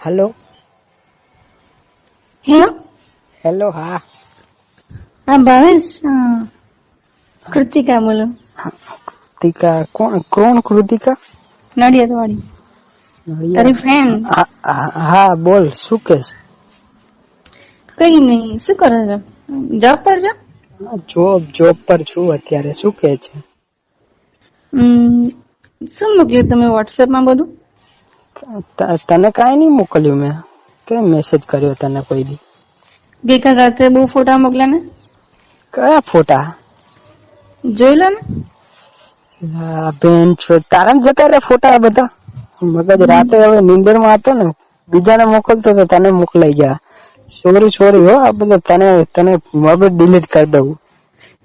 Hello hello hello हाँ हाँ भावेश कृतिका बोलो कृतिका કોણ કૃતિકા નડિયાદ વાળી તારી ફ્રેન્ડ હા બોલ શું કે કઈ નહીં શું કરો છો જોબ પર છો જોબ પર છું અત્યારે શું કે છે શું મોકલ્યું તમે વોટ્સએપ માં બધું તને કાંઈ નહીં મોકલ્યું મેં કેમ મેસેજ કર્યો તને કોઈ દી ગઈકાલ રાતે બહુ ફોટા મોકલ્યા ને કયા ફોટા જોઈ લો ને બેન છો તારા જતા રે ફોટા બધા મગજ રાતે હવે નીંદર માં હતો ને બીજાને મોકલતો તો તને મોકલાઈ ગયા સોરી હો આ બધું તને મગજ ડિલીટ કરી દઉં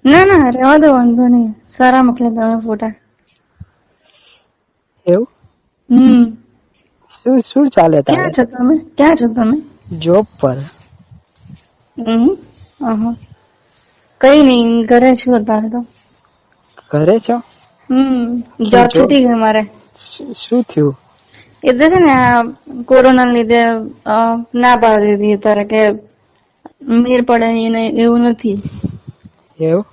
ના ના રહેવા દો વાંધો નહીં સારા મોકલ્યા તમે ફોટા એવું શું ચાલે ક્યાં છો તમે જોબ પર કઈ નહીં ઘરે છું અત્યારે તો ઘરે છો જોબ છૂટી ગઈ મારે શું થયું એ તો છે ને આ કોરોના લીધે ના પાડી દીધી અત્યારે કે મેર પડે એવું નથી એવું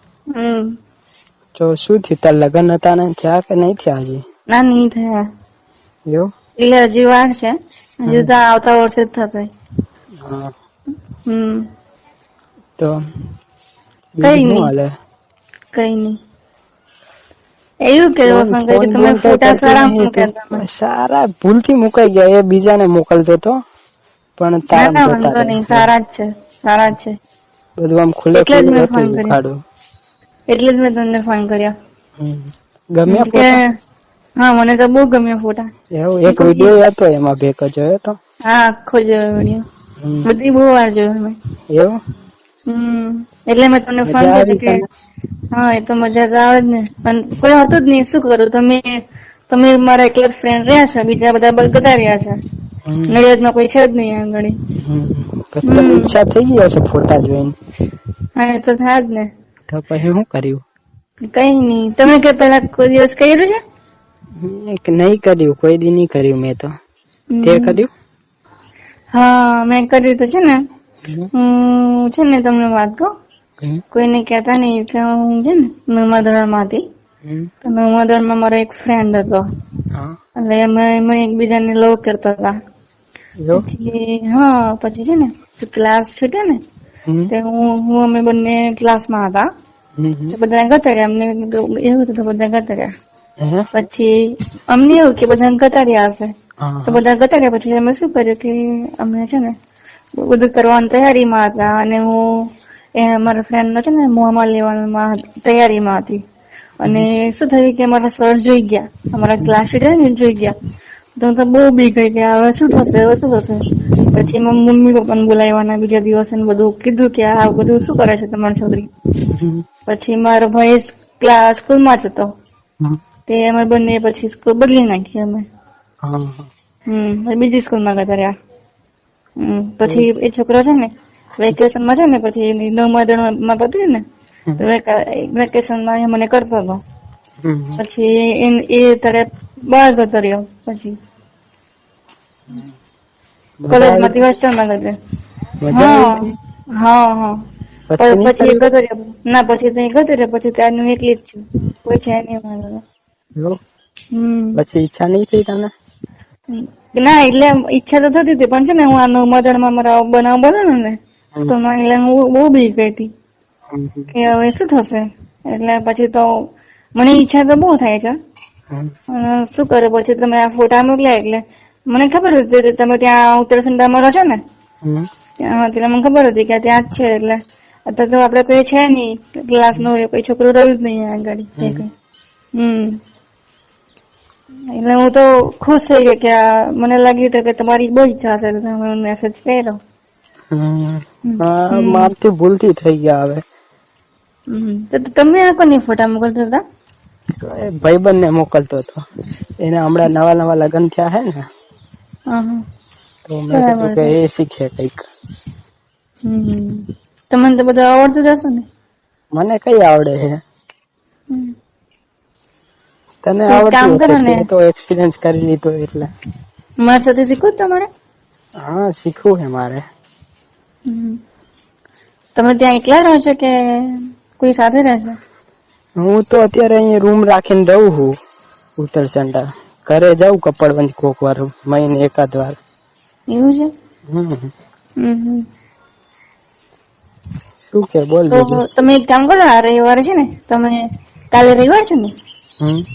તો શું થયું તાર લગ્ન હતા ને થયા કે નહીં થયા હજી ના નહીં થયા એવું એટલે હજી વાર છે હજી તો આવતા વર્ષે જ થશે તો કઈ નહીં એવું કે તમે ફોટા સારા ભૂલથી મુકાઈ ગયા એ બીજાને મોકલતો હતો પણ વાંધો નહીં સારા જ છે બધું આમ ખુલ્લે એટલે જ મેં તમને ફોન કર્યો ગમ્યા હા મને તો બહુ ગમ્યો ફોટા એવું એક વિડીયો હતો એમાં ભેગો જોયો તો હા આખો જોયો વિડીયો બધી બહુ વાર જોયો મેં એવું એટલે મેં તમને ફોન કર્યો કે હા એ તો મજા તો આવે જ ને પણ કોઈ હતું જ નહીં શું કરું તમે મારા એકલા ફ્રેન્ડ રહ્યા છો બીજા બધા બધા રહ્યા છે નડિયાદમાં કોઈ છે જ નહીં આગળ ઈચ્છા થઈ ગઈ હશે ફોટા જોઈને હા એ તો થાય જ ને તો પછી શું કર્યું કઈ નહીં તમે કે પેલા કોઈ દિવસ કર્યું છે નહીં કર્યું કોઈ દી નહીં કર્યું મેં તો તે કર્યું હા મેં કર્યું તો છે ને હું છે ને તમને વાત કહું કોઈને કહેતા નહીં કે હું છે ને નવમા ધોરણમાં હતી તો નવમા ધોરણમાં મારો એક ફ્રેન્ડ હતો એટલે અમે એકબીજાને લવ કરતા હતા પછી છે ને ક્લાસ છૂટે ને તે હું અમે બંને ક્લાસમાં હતા બધા ગતર્યા અમને એવું હતું બધા ગતર્યા પછી અમને એવું કે બધા ગતર્યા હશે તો બધા ગતર્યા પછી અમે શું કર્યું કે અમે છે ને બધું કરવાની તૈયારીમાં હતા અને હું મારા ફ્રેન્ડ નો છે ને મોહમાં લેવામાં તૈયારીમાં હતી અને શું થયું કે અમારા સર જોઈ ગયા અમારા ક્લાસ ટીચર ને જોઈ ગયા તો બહુ બી ગઈ કે હવે શું થશે પછી મમ્મી પપ્પાને બોલાવવાના બીજા દિવસે બધું કીધું કે આ બધું શું કરે છે તમારી છોકરી પછી મારો ભાઈ સ્કૂલમાં જ હતો તે અમે બંને પછી સ્કૂલ બદલી નાખી અમે બીજી સ્કૂલમાં ગયા રહ્યા પછી એ છોકરો છે ને વેકેશન માં છે ને પછી નવમા ધોરણમાં પત્યું ને વેકેશન માં મને કરતો હતો પછી એ તારે બહાર જતો રહ્યો પછી કોલેજ માંથી હોસ્ટેલમાં ગયો હા પછી ગતો રહ્યો ના પછી ત્યાં ગતો રહ્યો પછી ત્યારનું એકલી જ છું કોઈ છે નહીં મારો પછી ઈચ્છા નહીં થઈ તને ના એટલે ઈચ્છા તો થતી હતી પણ છે ને હું આ નવમા ધોરણમાં મારા બનાવ બન્યો ને તો એટલે હું બહુ બી ગઈ હતી કે હવે શું થશે એટલે પછી તો મને ઈચ્છા તો બહુ થાય છે શું કરે પછી તમે આ ફોટા મોકલ્યા એટલે મને ખબર હતી તમે ત્યાં ઉત્તરસંડામાં રહો છો ને એટલે મને ખબર હતી કે ત્યાં જ છે એટલે અત્યારે તો આપડે કોઈ છે નહીં ક્લાસ નો કોઈ છોકરો રહ્યું જ નહીં આગળ એટલે હું તો ખુશ થઈ ગઈ કે મને લાગ્યું કે તમારી બહુ ઈચ્છા હશે તો તમે મેસેજ કર્યો મારથી ભૂલથી થઈ ગયા હવે તમે આ કોની ફોટા મોકલતા હતા ભાઈબંધ ને મોકલતો હતો એને હમણાં નવા લગ્ન થયા હે ને તો મેં કીધું કે એ શીખે કઈક તમને તો બધું આવડતું જ હશે ને મને કઈ આવડે છે તને આવડતું હશે તો એક્સપિરિયન્સ કરી લીધો એટલે મારા સાથે શીખવું તમારે હા શીખવું છે મારે. તમે ત્યાં એકલા રહો છો કે કોઈ સાથે રહેશે? હું તો અત્યારે અહીંયા રૂમ રાખીને રહું છું ઉત્તરસંડા. ઘરે જાઉં કપડવંજ કોક વાર, મહિને એકાદ વાર. એવું છે? શું કે બોલ તો બીજું. તમે એક કામ કરો, આ રવિવારે છે ને તમે, કાલે રવિવાર છે ને,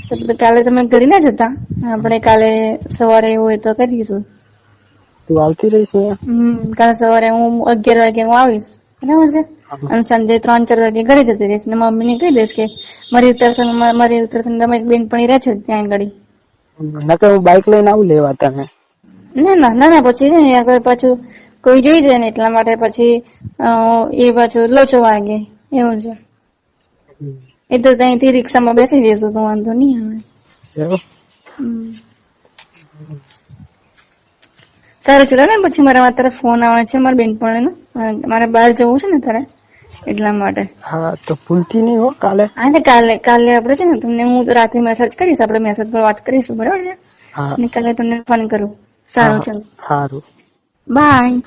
તો કાલે તમે ઘરે ના જતા, આપણે કાલે સવારે એવું હોય તો કરીશું. તું આવતી રહીશ અહીંયા? કાલે સવારે હું 11 વાગે હું આવીશ, બરાબર છે? અને સાંજે 3-4 વાગે ઘરે જતી રહીશ ને મમ્મી ને કહી દઈશ કે મારી ઉત્તરસંડામાં એક બેનપણી રહે છે ત્યાં આગળ. નકર હું બાઇક લઈને આવું લેવા તને. ના પછી છે ને આગળ પાછું કોઈ જોઈ જાય ને એટલા માટે પછી એ પાછું લોચો વાગે એવું છે. એ તો ત્યાંથી રિક્ષામાં બેસી જઈશું તો વાંધો નહીં આવે. સારું ચલો ને, પછી મારા તરફ ફોન આવે છે મારા બેનપણીનો, મારે બહાર જવું છે ને તારે એટલા માટે. હા તો ભૂલતી નહીં હો કાલે. હા ને કાલે આપડે છે ને તમને હું રાતે મેસેજ કરીશ, આપડે મેસેજ પર વાત કરીશું, બરાબર છે? હા અને કાલે તમને ફોન કરું. સારું ચાલો, સારું, બાય.